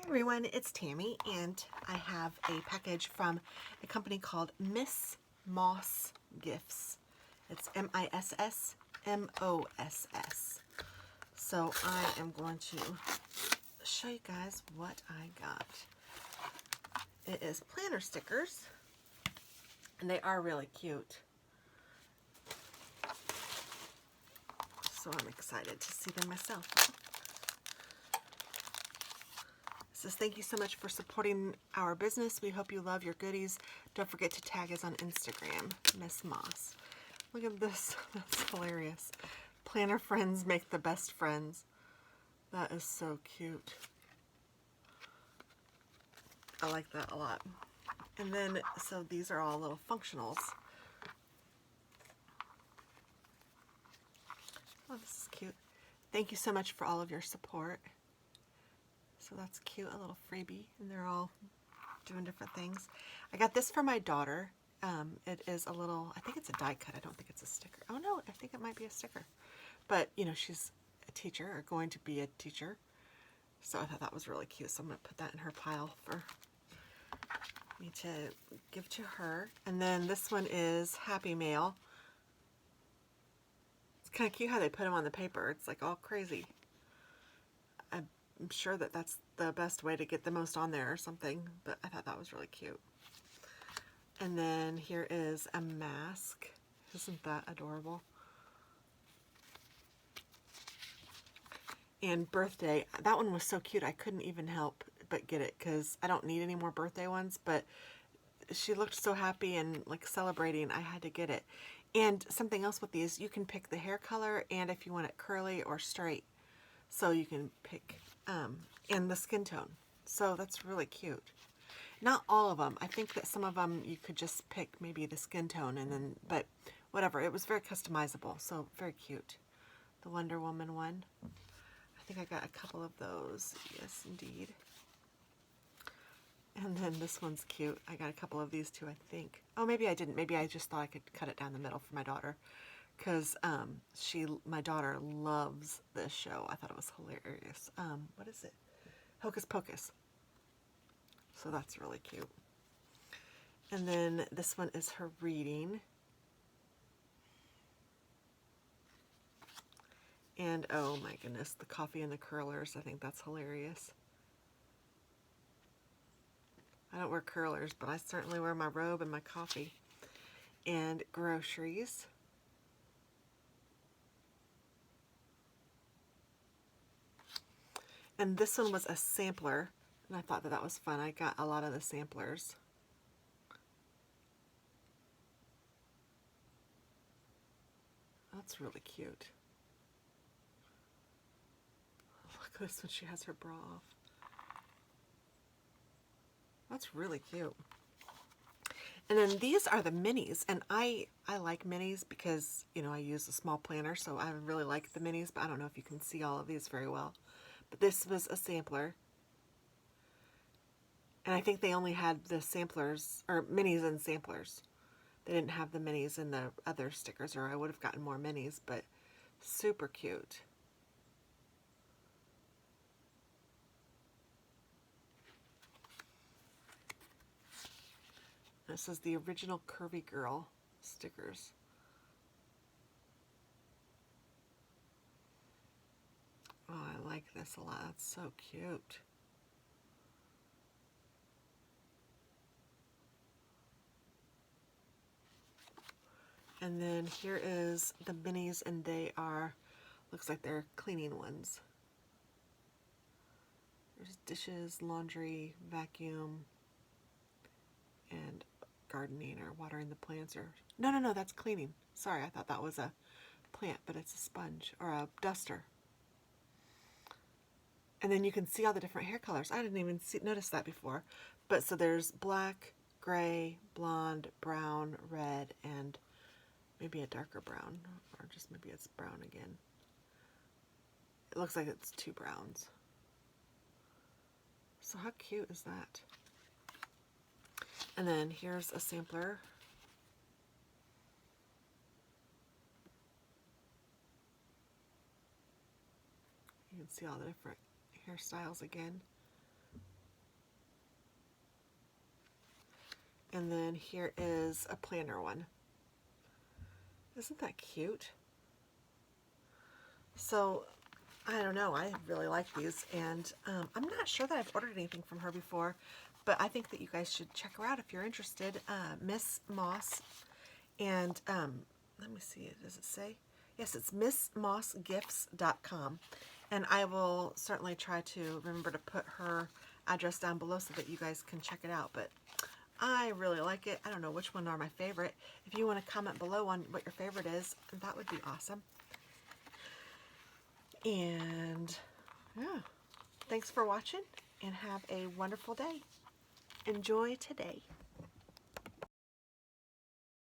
Everyone, it's Tammy, and I have a package from a company called Miss Moss Gifts. It's MISSMOSS. So I am going to show you guys what I got. It is planner stickers, and they are really cute. So I'm excited to see them myself. It says, thank you so much for supporting our business. We hope you love your goodies. Don't forget to tag us on Instagram, Miss Moss. Look at this. That's hilarious. Planner friends make the best friends. That is so cute. I like that a lot. And then, so these are all little functionals. Oh, this is cute. Thank you so much for all of your support. So that's cute, a little freebie, and they're all doing different things. I got this for my daughter. It is a little, I think it's a die cut. I don't think it's a sticker. Oh no, I think it might be a sticker. But, you know, she's a teacher, or going to be a teacher. So I thought that was really cute. So I'm going to put that in her pile for me to give to her. And then this one is Happy Mail. It's kind of cute how they put them on the paper. It's like all crazy. I'm sure that that's the best way to get the most on there or something, but I thought that was really cute. And then here is a mask. Isn't that adorable? And birthday. That one was so cute. I couldn't even help but get it because I don't need any more birthday ones, but she looked so happy and like celebrating. I had to get it. And something else with these, you can pick the hair color and if you want it curly or straight. So you can pick and the skin tone. So that's really cute. Not all of them. I think that some of them you could just pick maybe the skin tone and then, but whatever. It was very customizable. So very cute. The Wonder Woman one. I think I got a couple of those. Yes, indeed. And then this one's cute. I got a couple of these too, I think. Oh, maybe I didn't. Maybe I just thought I could cut it down the middle for my daughter. Because my daughter loves this show. I thought it was hilarious. What is it? Hocus Pocus. So that's really cute. And then this one is her reading. And oh my goodness, the coffee and the curlers. I think that's hilarious. I don't wear curlers, but I certainly wear my robe and my coffee. And groceries. And this one was a sampler, and I thought that that was fun. I got a lot of the samplers. That's really cute. Look at this when she has her bra off. That's really cute. And then these are the minis, and I like minis because, you know, I use a small planner, so I really like the minis, but I don't know if you can see all of these very well. But this was a sampler. And I think they only had the samplers, or minis and samplers. They didn't have the minis and the other stickers, or I would have gotten more minis, but super cute. This is the original Curvy Girl stickers. Oh, I like this a lot. That's so cute. And then here is the minis, and they are, looks like they're cleaning ones. There's dishes, laundry, vacuum, and gardening or watering the plants, or no, that's cleaning. Sorry, I thought that was a plant, but it's a sponge or a duster. And then you can see all the different hair colors. I didn't even notice that before. But so there's black, gray, blonde, brown, red, and maybe a darker brown, or just maybe it's brown again. It looks like it's two browns. So how cute is that? And then here's a sampler. You can see all the different hairstyles again. And then here is a planner one. Isn't that cute? So, I don't know. I really like these, and I'm not sure that I've ordered anything from her before, but I think that you guys should check her out if you're interested. Miss Moss, and let me see. Does it say? Yes, it's missmossgifts.com, and I will certainly try to remember to put her address down below so that you guys can check it out. But I really like it. I don't know which one are my favorite. If you want to comment below on what your favorite is, that would be awesome. And yeah, thanks for watching and have a wonderful day. Enjoy today.